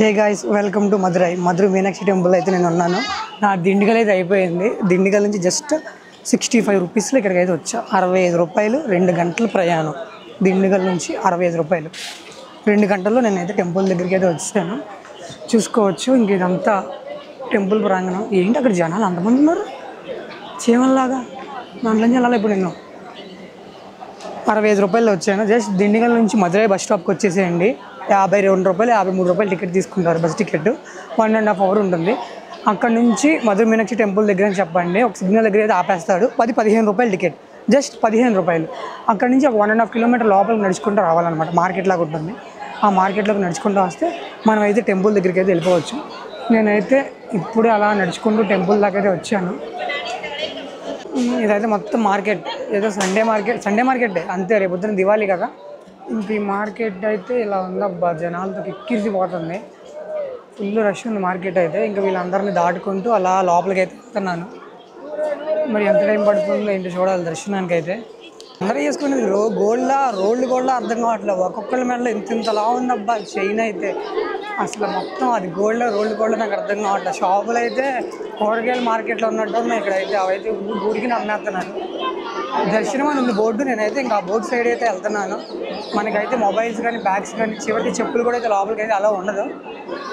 Hey guys, welcome to Madurai Meenakshi temple అయితే నేను ఉన్నాను. నా దిండిగల్ అయితే అయిపోయింది. దిండిగల్ నుంచి జస్ట్ 65 రూపీస్లో ఇక్కడికి అయితే వచ్చా. 65 రూపాయలు 2 గంటల ప్రయాణం. దిండిగల్ నుంచి 65 రూపాయలు 2 గంటల్లో నేనైతే టెంపుల్ దగ్గరికి అయితే వచ్చాను. చూసుకోవచ్చు. ఇంక ఇదంతా టెంపుల్ ప్రాంగణం. ఏంటి అక్కడ జనాలు అంతమంది ఉన్నారు, చీమల్లాగా. దాంట్లోంచి వెళ్ళాలి ఇప్పుడు నేను. 65 రూపాయలు వచ్చాను. జస్ట్ దిండిగల్ నుంచి మధురై బస్ స్టాప్కి వచ్చేసేయండి. 52 రూపాయలు 53 రూపాయలు టికెట్ తీసుకుంటారు. బస్ టికెట్ 1.5 అవర్ ఉంటుంది. అక్కడ నుంచి మధుర మీనాక్షి టెంపుల్ దగ్గర అని చెప్పండి, ఒక సిగ్నల్ దగ్గర అయితే ఆపేస్తాడు. 15 రూపాయలు టికెట్, జస్ట్ 15 రూపాయలు. అక్కడ నుంచి ఒక 1.5 కిలోమీటర్ లోపలికి నడుచుకుంటూ రావాలన్నమాట. మార్కెట్ లాగా ఉంటుంది. ఆ మార్కెట్లోకి నడుచుకుంటూ వస్తే మనం అయితే టెంపుల్ దగ్గరికి అయితే వెళ్ళిపోవచ్చు. నేనైతే ఇప్పుడే అలా నడుచుకుంటూ టెంపుల్ దాకా అయితే వచ్చాను. ఇదైతే మొత్తం మార్కెట్, ఏదో సండే మార్కెట్ అంతే. రేపు పొద్దున దివాళీ కదా. ఇంక ఈ మార్కెట్ అయితే ఇలా ఉందబ్బా, జనాలతో కిక్కిరిసిపోతుంది. ఫుల్ రష్ ఉంది మార్కెట్ అయితే. ఇంకా వీళ్ళందరినీ దాటుకుంటూ అలా లోపలికి అయితే వెళ్తున్నాను. మరి ఎంత టైం పడుతుందో ఏంటి చూడాలి దర్శనానికి అయితే. అందరూ చేసుకునేది రోల్డ్ గోల్డ్లా అర్థం కావట్లేదు. ఒక్కొక్కళ్ళ మెడలో ఇంతలా ఉందబ్బా చైన్ అయితే. అసలు మొత్తం అది రోల్డ్ గోల్డ్ నాకు అర్థం కావట్లేదు. షాపులు అయితే కూరగాయల మార్కెట్లో ఉన్నట్టు ఉన్నాయి ఇక్కడైతే. అవైతే ఊరికి నమ్మేస్తున్నాను. దర్శనం అని ఉంది బోర్డు. నేనైతే ఇంకా బోర్డు సైడ్ అయితే వెళ్తున్నాను. మనకైతే మొబైల్స్ కానీ బ్యాగ్స్ కానీ చివరికి చెప్పులు కూడా అయితే లోపలికి అయితే అలా ఉండదు.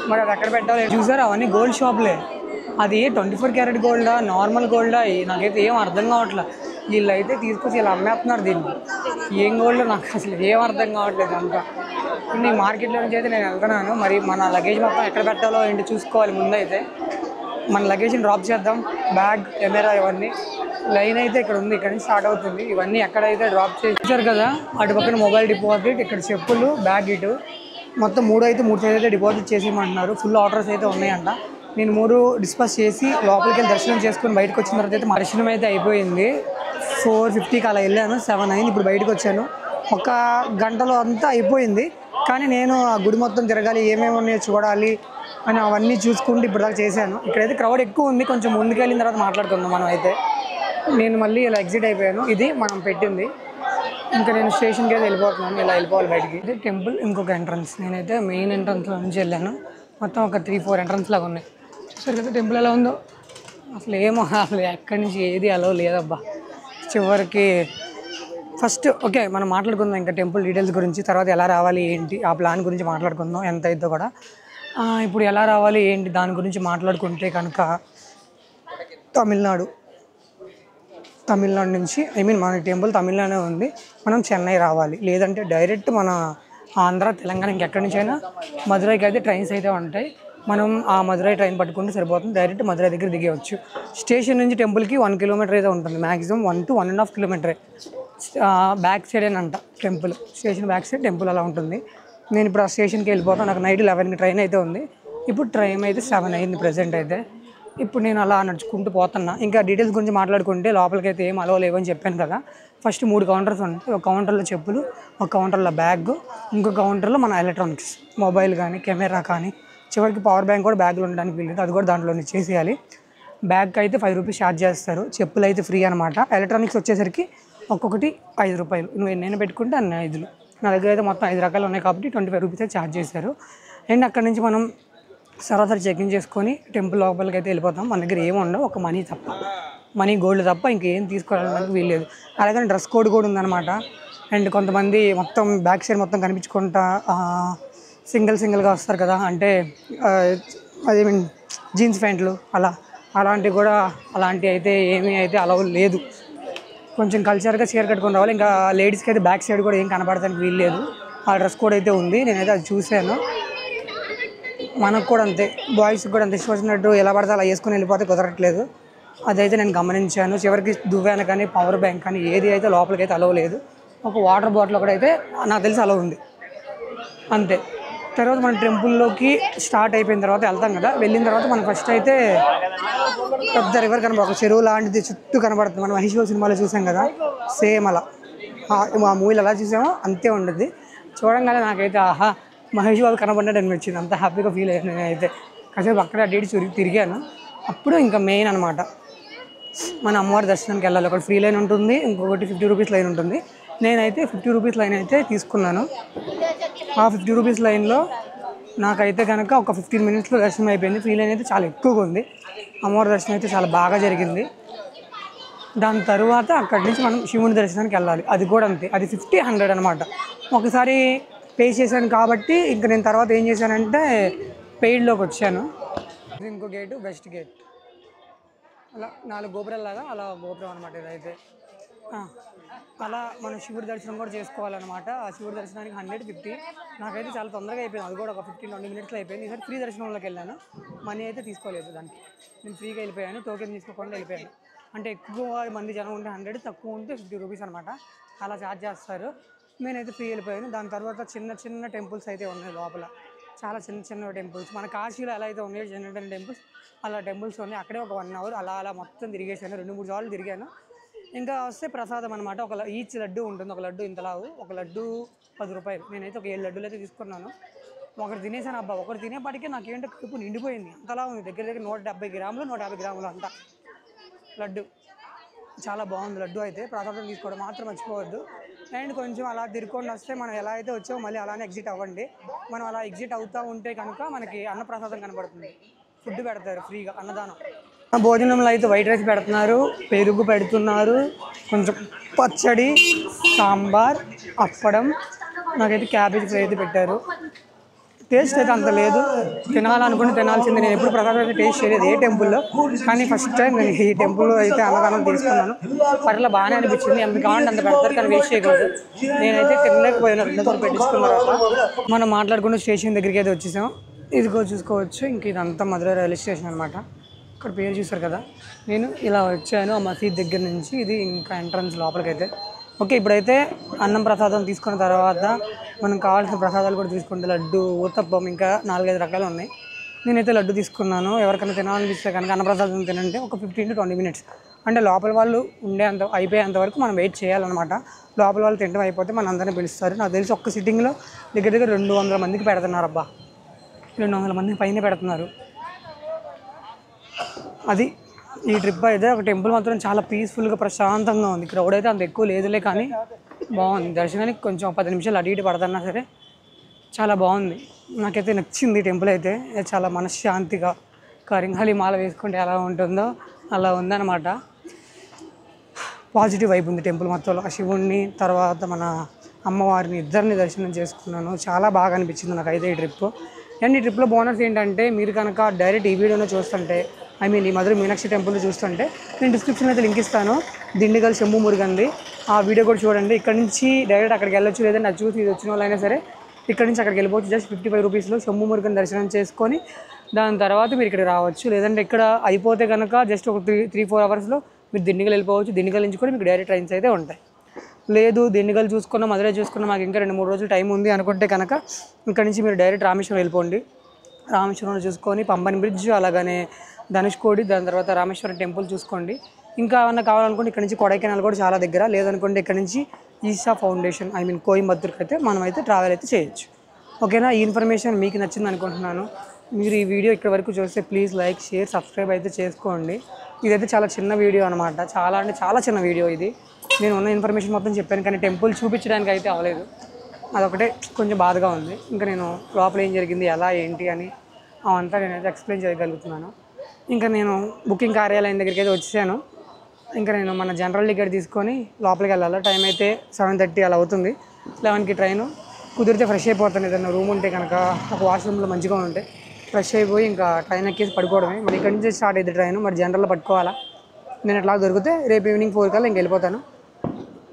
మరి అది ఎక్కడ పెట్టాలి చూసారు. అవన్నీ గోల్డ్ షాపులే. అది 24 క్యారెట్ గోల్డా, నార్మల్ గోల్డా, నాకైతే ఏం అర్థం కావట్లేదు. వీళ్ళు అయితే తీసుకొచ్చి ఇలా అమ్మేస్తున్నారు దీన్ని. ఏం గోల్డ్ నాకు అసలు ఏం అర్థం కావట్లేదు అంతా. ఈ మార్కెట్లో నుంచి అయితే నేను వెళ్తున్నాను. మరి మన లగేజ్ మొత్తం ఎక్కడ పెట్టాలో ఏంటి చూసుకోవాలి ముందైతే. మన లగేజ్ని డ్రాప్ చేద్దాం. బ్యాగ్, కెమెరా ఇవన్నీ. లైన్ అయితే ఇక్కడ ఉంది, ఇక్కడ నుంచి స్టార్ట్ అవుతుంది. ఇవన్నీ ఎక్కడైతే డ్రాప్ చేశారు కదా, అటు పక్కన మొబైల్ డిపాజిట్, ఇక్కడ చెప్పులు, బ్యాగ్, ఇటు మొత్తం 3 సైడ్ అయితే డిపాజిట్ చేసేయమంటున్నారు. ఫుల్ ఆర్డర్స్ అయితే ఉన్నాయంట. నేను 3 డిస్పాచ్ చేసి లోపలికి వెళ్ళి దర్శనం చేసుకుని బయటకు వచ్చిన తర్వాత అయితే మా దర్శనం అయితే అయిపోయింది. 4:50కి అలా వెళ్ళాను. 7 అయింది. ఇప్పుడు బయటకు వచ్చాను. ఒక గంటలో అంతా అయిపోయింది. కానీ నేను ఆ గుడి మొత్తం తిరగాలి, ఏమేమి ఉన్నాయో చూడాలి అని అవన్నీ చూసుకుంటూ ఇప్పుడు దాకా చేశాను. ఇక్కడైతే క్రౌడ్ ఎక్కువ ఉంది. కొంచెం ముందుకు వెళ్ళిన తర్వాత మాట్లాడుకుందాం మనం అయితే. నేను మళ్ళీ ఇలా ఎగ్జిట్ అయిపోయాను. ఇది మనం పెట్టింది. ఇంకా నేను స్టేషన్కి అయితే వెళ్ళిపోతున్నాను. ఇలా వెళ్ళిపోవాలి బయటికి. ఇది టెంపుల్ ఇంకొక ఎంట్రన్స్. నేనైతే మెయిన్ ఎంట్రన్స్లో నుంచి వెళ్ళాను. మొత్తం ఒక 3-4 ఎంట్రన్స్ లాగా ఉన్నాయి. చూసారు కదా టెంపుల్ ఎలా ఉందో. అసలు ఎక్కడి నుంచి ఏది అలో లేదబ్బా. చివరికి ఫస్ట్ ఓకే మనం మాట్లాడుకుందాం ఇంకా టెంపుల్ డీటెయిల్స్ గురించి. తర్వాత ఎలా రావాలి ఏంటి ఆ ప్లాన్ గురించి మాట్లాడుకుందాం, ఎంత అయిద్దో కూడా. ఇప్పుడు ఎలా రావాలి ఏంటి దాని గురించి మాట్లాడుకుంటే కనుక, తమిళనాడు నుంచి మన టెంపుల్ తమిళనాడే ఉంది. మనం చెన్నై రావాలి, లేదంటే డైరెక్ట్ మన ఆంధ్ర, తెలంగాణ ఇంకెక్కడి నుంచి అయినా మధురైకి అయితే ట్రైన్స్ అయితే ఉంటాయి. మనం ఆ మధురై ట్రైన్ పట్టుకుంటే సరిపోతుంది. డైరెక్ట్ మధురై దగ్గర దిగేయచ్చు. స్టేషన్ నుంచి టెంపుల్కి 1 కిలోమీటర్ అయితే ఉంటుంది. Maximum 1 to 1.5 కిలోమీటరే. బ్యాక్ సైడ్ అంట temple. Station back side temple అలా ఉంటుంది. నేను ఇప్పుడు ఆ స్టేషన్కి వెళ్ళిపోతాను. నాకు నైట్ 11కి ట్రైన్ అయితే ఉంది. ఇప్పుడు ట్రైన్ అయితే 7 అయింది ప్రజెంట్ అయితే. ఇప్పుడు నేను అలా నడుచుకుంటూ పోతున్నా. ఇంకా డీటెయిల్స్ గురించి మాట్లాడుకుంటే లోపలికి అయితే ఏం అలవ లేవని చెప్పాను కదా. ఫస్ట్ 3 కౌంటర్స్ ఉంటాయి. ఒక కౌంటర్లో చెప్పులు, ఒక కౌంటర్లో బ్యాగ్, ఇంకో కౌంటర్లో మన ఎలక్ట్రానిక్స్, మొబైల్ కానీ కెమెరా కానీ, చివరికి పవర్ బ్యాంక్ కూడా బ్యాగ్లో ఉండడానికి వీలేదు. అది కూడా దాంట్లోనే చేసేయాలి. బ్యాగ్కి అయితే 5 రూపీస్ ఛార్జ్ చేస్తారు. చెప్పులు అయితే ఫ్రీ అనమాట. ఎలక్ట్రానిక్స్ వచ్చేసరికి ఒక్కొక్కటి 5 రూపాయలు. నువ్వు ఎన్నైనా పెట్టుకుంటే అన్ని 5. నా దగ్గర అయితే మొత్తం 5 రకాలు ఉన్నాయి కాబట్టి 25 రూపీస్ అయితే ఛార్జ్ చేశారు. అండ్ అక్కడ నుంచి మనం సరాసరి చెకింగ్ చేసుకొని టెంపుల్ లోపలికి అయితే వెళ్ళిపోతాం. మన దగ్గర ఏమి ఉండవు, ఒక మనీ గోల్డ్ తప్ప ఇంకేం తీసుకోవడానికి వీల్లేదు. అలాగని డ్రెస్ కోడ్ కూడా ఉందన్నమాట. అండ్ కొంతమంది మొత్తం బ్యాక్ సైడ్ మొత్తం కనిపించుకుంటా సింగిల్గా వస్తారు కదా, అంటే అదే జీన్స్ ప్యాంట్లు అలాంటివి అయితే ఏమీ అయితే అలవ్ లేదు. కొంచెం కల్చర్గా చీర కట్టుకొని రావాలి. ఇంకా లేడీస్కి అయితే బ్యాక్ సైడ్ కూడా ఏం కనపడడానికి వీల్లేదు. ఆ డ్రెస్ కోడ్ అయితే ఉంది. నేనైతే అది చూశాను. మనకు కూడా అంతే, బాయ్స్కి కూడా అంతే. ఇష్టం ఎలా పడితే అలా వేసుకొని వెళ్ళిపోతే కుదరట్లేదు. అదైతే నేను గమనించాను. చివరికి దువ్వాన కానీ పవర్ బ్యాంక్ కానీ ఏది అయితే లోపలికి అయితే అలవ్ లేదు. ఒక వాటర్ బాటిల్ కూడా అయితే నాకు తెలిసి అలవ్ ఉంది అంతే. తర్వాత మన టెంపుల్లోకి స్టార్ట్ అయిపోయిన తర్వాత వెళ్తాం కదా. వెళ్ళిన తర్వాత మనం ఫస్ట్ అయితే పెద్ద రివర్ కనబడుతుంది. ఒక చెరువు లాంటిది చుట్టూ కనబడుతుంది. మనం మహేష్ బాబు సినిమాలో చూసాం కదా, సేమ్ అలా ఆ మూవీలో ఎలా చూసామో అంతే ఉండదు. చూడంగానే నాకైతే ఆహా మహేష్ బాబు కనబడినట్టు అనిపించింది. అంత హ్యాపీగా ఫీల్ అయ్యాను నేనైతే. కాసేపు అక్కడ అటు తిరిగాను. అప్పుడు ఇంకా మెయిన్ అనమాట మన అమ్మవారి దర్శనానికి వెళ్ళాలి. ఒకటి ఫ్రీ లైన్ ఉంటుంది, ఇంకొకటి 50 రూపీస్ లైన్ ఉంటుంది. నేనైతే 50 రూపీస్ లైన్ అయితే తీసుకున్నాను. ఆ 50 రూపీస్ లైన్లో నాకైతే కనుక ఒక 15 మినిట్స్లో దర్శనం అయిపోయింది. ఫ్రీ లైన్ అయితే చాలా ఎక్కువగా ఉంది. అమ్మవారి దర్శనం అయితే చాలా బాగా జరిగింది. దాని తర్వాత అక్కడి నుంచి మనం శివుని దర్శనానికి వెళ్ళాలి. అది కూడా అంతే, అది 50-100 అనమాట. ఒకసారి పే చేశాను కాబట్టి ఇంకా నేను తర్వాత ఏం చేశానంటే పెయిడ్లోకి వచ్చాను. ఇది ఇంకో గేటు, వెస్ట్ గేట్. అలా 4 గోపురాలలాగా అలా గోపురం అనమాట ఇదైతే. అలా మనం శివుడి దర్శనం కూడా చేసుకోవాలన్నమాట. ఆ శివుడి దర్శనానికి 150. నాకైతే చాలా తొందరగా అయిపోయింది. అది కూడా ఒక 15-20 మినిట్స్లో అయిపోయింది. ఈసారి ఫ్రీ దర్శనంలోకి వెళ్ళాను. మనీ అయితే తీసుకోలేదు దానికి. నేను ఫ్రీగా వెళ్ళిపోయాను, టోకెన్ తీసుకోకుండా వెళ్ళిపోయాను. అంటే ఎక్కువ మంది జనం ఉంటే 100, తక్కువ ఉంటే 50 రూపీస్ అనమాట. అలా ఛార్జ్ చేస్తారు. నేనైతే ఫ్రీ వెళ్ళిపోయాను. దాని తర్వాత చిన్న చిన్న టెంపుల్స్ అయితే ఉన్నాయి లోపల. చాలా చిన్న చిన్న టెంపుల్స్, మన కాశీలో ఎలా అయితే ఉన్నాయో చిన్న చిన్న టెంపుల్స్, అలా టెంపుల్స్ ఉన్నాయి. అక్కడే ఒక 1 అవర్ అలా మొత్తం తిరిగేసాను. 2-3 సార్లు తిరిగాను. ఇంకా వస్తే ప్రసాదం అనమాట. ఈచ్ లడ్డు ఉంటుంది. ఒక లడ్డు ఇంతలావు, ఒక లడ్డు 10 రూపాయలు. నేనైతే ఒక 7 లడ్డూలు అయితే తీసుకున్నాను. ఒకటి తినేసాను అబ్బా. ఒకటి తినేపాటికే నాకేంటో కడుపు నిండిపోయింది. అంతలా ఉంది. దగ్గర 170 గ్రాములు 150 గ్రాములు అంతా లడ్డు. చాలా బాగుంది లడ్డు అయితే. ప్రసాదం తీసుకోవడం మాత్రం మర్చిపోవద్దు. అండ్ కొంచెం అలా తిరుక్కొని వస్తే మనం ఎలా అయితే వచ్చామో మళ్ళీ అలానే ఎగ్జిట్ అవ్వండి. మనం అలా ఎగ్జిట్ అవుతూ ఉంటే కనుక మనకి అన్నప్రసాదం కనబడుతుంది. ఫుడ్ పెడతారు ఫ్రీగా, అన్నదానం. భోజనంలో అయితే వైట్ రైస్ పెడుతున్నారు, పెరుగు పెడుతున్నారు, కొంచెం పచ్చడి, సాంబార్, అప్పడం. నాకైతే క్యాబేజ్ ఫ్రై అయితే పెట్టారు. టేస్ట్ అయితే అంత లేదు. తినాలనుకుని తినాల్సింది. నేను ఎప్పుడు ప్రసాదం అయితే టేస్ట్ చేయలేదు ఏ టెంపుల్లో, కానీ ఫస్ట్ టైం నేను ఈ టెంపుల్లో అయితే అన్నదానం తీసుకున్నాను. పర్ల బాగానే అనిపించింది. ఎంత కావాలంటే అంత పెడతారు, కానీ వేస్ట్ చేయకూడదు. నేనైతే తినలేకపోయాను. 2 సార్లు పెట్టించుకున్న తర్వాత మనం మాట్లాడుకున్న స్టేషన్ దగ్గరికి అయితే వచ్చేసాం. ఇదిగో చూసుకోవచ్చు. ఇంక ఇదంతా మధురై రైల్వే స్టేషన్ అనమాట. ఇక్కడ పేరు చూసారు కదా. నేను ఇలా వచ్చాను ఆ మసీద్ దగ్గర నుంచి. ఇది ఇంకా ఎంట్రన్స్ లోపలికైతే. ఓకే, ఇప్పుడైతే అన్నం ప్రసాదం తీసుకున్న తర్వాత మనం కావాల్సిన ప్రసాదాలు కూడా తీసుకుంటే లడ్డు, ఊతప్పం, ఇంకా 4-5 రకాలు ఉన్నాయి. నేనైతే లడ్డు తీసుకున్నాను. ఎవరికైనా తినాలనిపిస్తే కనుక అన్నప్రసాదం తినంటే ఒక 15-20 మినిట్స్, అంటే లోపల వాళ్ళు అయిపోయేంత వరకు మనం వెయిట్ చేయాలన్నమాట. లోపల వాళ్ళు తినడం అయిపోతే మన అందరినీ పిలుస్తారు. నాకు తెలిసి ఒక్క సిట్టింగ్లో దగ్గర 200 మందికి పెడుతున్నారు అబ్బా. 200 మందికి పైన పెడుతున్నారు. అది ఈ ట్రిప్ అయితే. ఒక టెంపుల్ మాత్రం చాలా పీస్ఫుల్గా ప్రశాంతంగా ఉంది. క్రౌడ్ అయితే అంత ఎక్కువ లేదులే, కానీ బాగుంది. దర్శనానికి కొంచెం 10 నిమిషాలు అటు ఇటు పడుతున్నా సరే చాలా బాగుంది. నాకైతే నచ్చింది టెంపుల్ అయితే. చాలా మనశ్శాంతిగా కరింగాలి మాల వేసుకుంటే ఎలా ఉంటుందో అలా ఉందన్నమాట. పాజిటివ్ వైబ్ ఉంది టెంపుల్ మొత్తంలో. ఆ శివుణ్ణి తర్వాత మన అమ్మవారిని ఇద్దరిని దర్శనం చేసుకున్నాను. చాలా బాగా అనిపించింది నాకైతే ఈ ట్రిప్. అండ్ ఈ ట్రిప్లో బోనస్ ఏంటంటే, మీరు కనుక డైరెక్ట్ ఈ వీడియోలో చూస్తుంటే, ఈ మధురై మీనాక్షి టెంపుల్ చూస్తుంటే నేను డిస్క్రిప్షన్లో అయితే లింక్ ఇస్తాను. దిండిగల్ శంభు మురుగంది ఆ వీడియో కూడా చూడండి. ఇక్కడ నుంచి డైరెక్ట్ అక్కడికి వెళ్ళొచ్చు, లేదంటే అది చూసి ఇది వచ్చిన వాళ్ళైనా సరే ఇక్కడ నుంచి అక్కడికి వెళ్ళిపోవచ్చు. జస్ట్ 55 రూపీస్లో శంభు మురుగన్ దర్శనం చేసుకొని దాని తర్వాత మీరు ఇక్కడ రావచ్చు. లేదంటే ఇక్కడ అయిపోతే కనుక జస్ట్ ఒక 3-4 అవర్స్లో మీరు దిండిగల్ వెళ్ళిపోవచ్చు. దిండిగల్ నుంచి కూడా మీకు డైరెక్ట్ ట్రైన్స్ అయితే ఉంటాయి. లేదు దిండిగల్ చూసుకున్నా, మధురై చూసుకున్నా, మాకు ఇంకా 2-3 రోజులు టైం ఉంది అనుకుంటే కనుక ఇక్కడ నుంచి మీరు డైరెక్ట్ రామేశ్వరం వెళ్ళిపోండి. రామేశ్వరంలో చూసుకొని పంబన్ బ్రిడ్జ్, అలాగనే ధనుష్కోడి, దాని తర్వాత రామేశ్వరం టెంపుల్ చూసుకోండి. ఇంకా ఏమన్నా కావాలనుకుంటే ఇక్కడ నుంచి కొడైకెనాల్ కూడా చాలా దగ్గర. లేదనుకుంటే ఇక్కడ నుంచి ఈషా ఫౌండేషన్ కోయంబత్తూర్కి అయితే మనం అయితే ట్రావెల్ అయితే చేయొచ్చు. ఓకేనా, ఈ ఇన్ఫర్మేషన్ మీకు నచ్చింది అనుకుంటున్నాను. మీరు ఈ వీడియో ఇక్కడ వరకు చూస్తే ప్లీజ్ లైక్, షేర్, సబ్స్క్రైబ్ అయితే చేసుకోండి. ఇదైతే చాలా చిన్న వీడియో అనమాట. చాలా అంటే చాలా చిన్న వీడియో ఇది. నేను ఉన్న ఇన్ఫర్మేషన్ మొత్తం చెప్పాను, కానీ టెంపుల్ చూపించడానికి అయితే అవ్వలేదు. అదొకటే కొంచెం బాధగా ఉంది. ఇంకా నేను లోపల ఏం జరిగింది, ఎలా ఏంటి అని అవంతా నేనైతే ఎక్స్ప్లెయిన్ చేయగలుగుతున్నాను. ఇంకా నేను బుకింగ్ కార్యాలయం దగ్గరికి అయితే వచ్చాను. ఇంకా నేను మన జనరల్ టికెట్ తీసుకొని లోపలికి వెళ్ళాలి. టైం అయితే 7:30 అలా అవుతుంది. 11కి ట్రైను. కుదిరితే ఫ్రెష్ అయిపోతాను. ఏదైనా రూమ్ ఉంటే కనుక ఒక వాష్రూమ్లో మంచిగా ఉంటే ఫ్రెష్ అయిపోయి ఇంకా ట్రైన్ ఎక్కేసి పడుకోవడమే. మరి ఇక్కడి నుంచి స్టార్ట్ అయితే ట్రైన్ మరి జనరల్లో పట్టుకోవాలా. నేను ఎట్లా దొరికితే రేపు ఈవినింగ్ 4 కల్లా ఇంక వెళ్ళిపోతాను.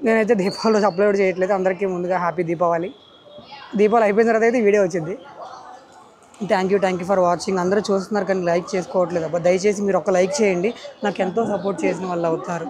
నేనైతే దీపావళి రోజు అప్లోడ్ చేయట్లేదు. అందరికీ ముందుగా హ్యాపీ దీపావళి. దీపావళి అయిపోయిన తర్వాత అయితే వీడియో వచ్చింది. Thank you for watching. అందరూ చూస్తున్నారు కానీ లైక్ చేసుకోవట్లేదు అబ్బా. దయచేసి మీరు ఒక లైక్ చేయండి, నాకు ఎంతో సపోర్ట్ చేసిన వాళ్ళు అవుతారు.